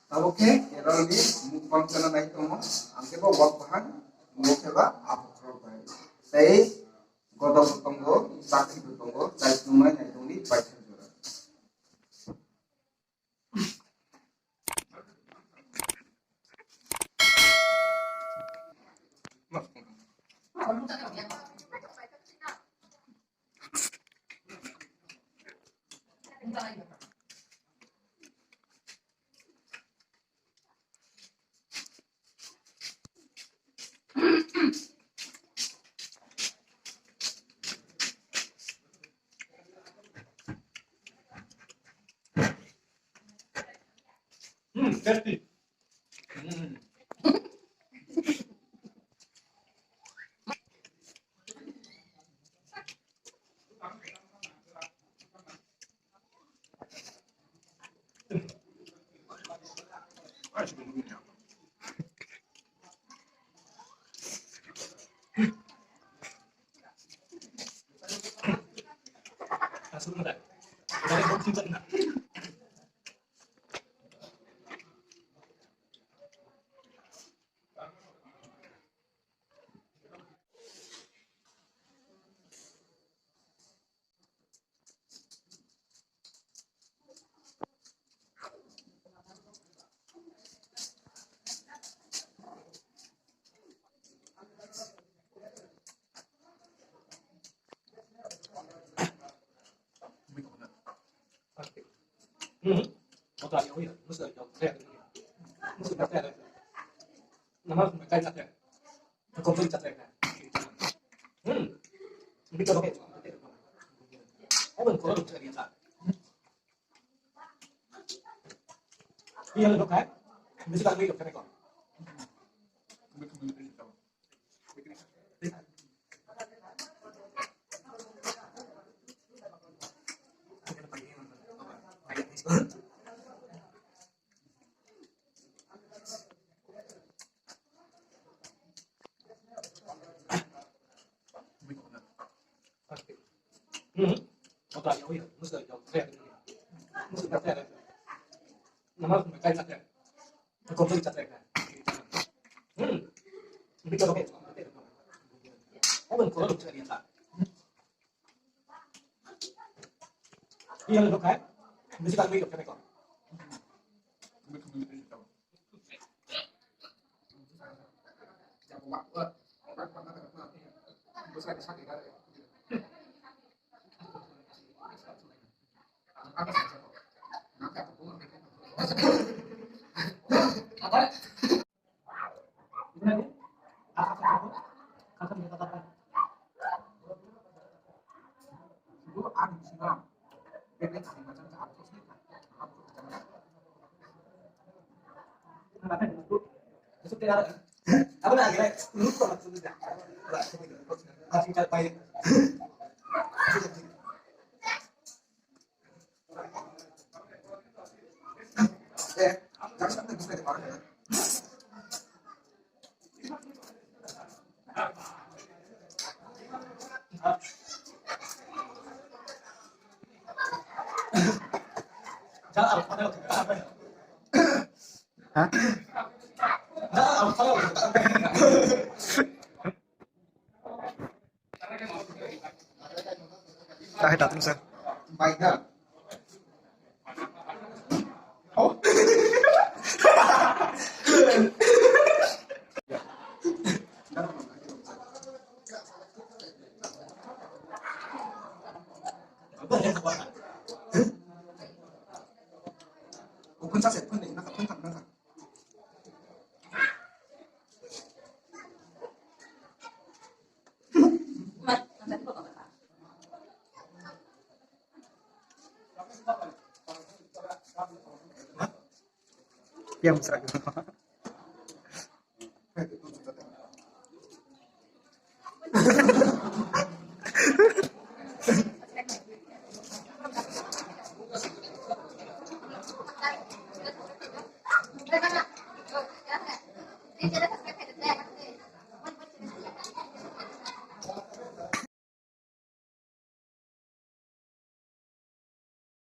Oke, error ini mukbang channel naik tomo, angke bo work bahan, mukeba upload bahan. Saya godok tunggu, sakit tunggu, saya cuma naik tunggu baca jura. Tasty. Langsung enggak? Dari bukti enggak? Một loại dấu hiệu, nó sửa dấu theo nó sửa theo đấy, nó mất phải cay chặt đấy, nó không chặt đấy này, biết cho nó cái cái mình có được thời điểm lại, bây giờ là lúc đấy, mình sẽ đang đi được cái này còn. Một loại dấu hiệu, nó sửa dấu theo nó sửa theo đấy, nó mất phải cay chặt đấy, nó không chặt đấy này, biết cho nó cái mình có được thời điểm lại, bây giờ là lúc đấy, mình sẽ đang đi được cái này còn. Aku nak kira lupa maksud dia. Masih capai. Jangan sampai bisa dipakai. Jangan apa apa. Hah? Tahan terusan. Baiklah. Oh. 오픈 자세 펀데 나가 펀 나가. Yang besar.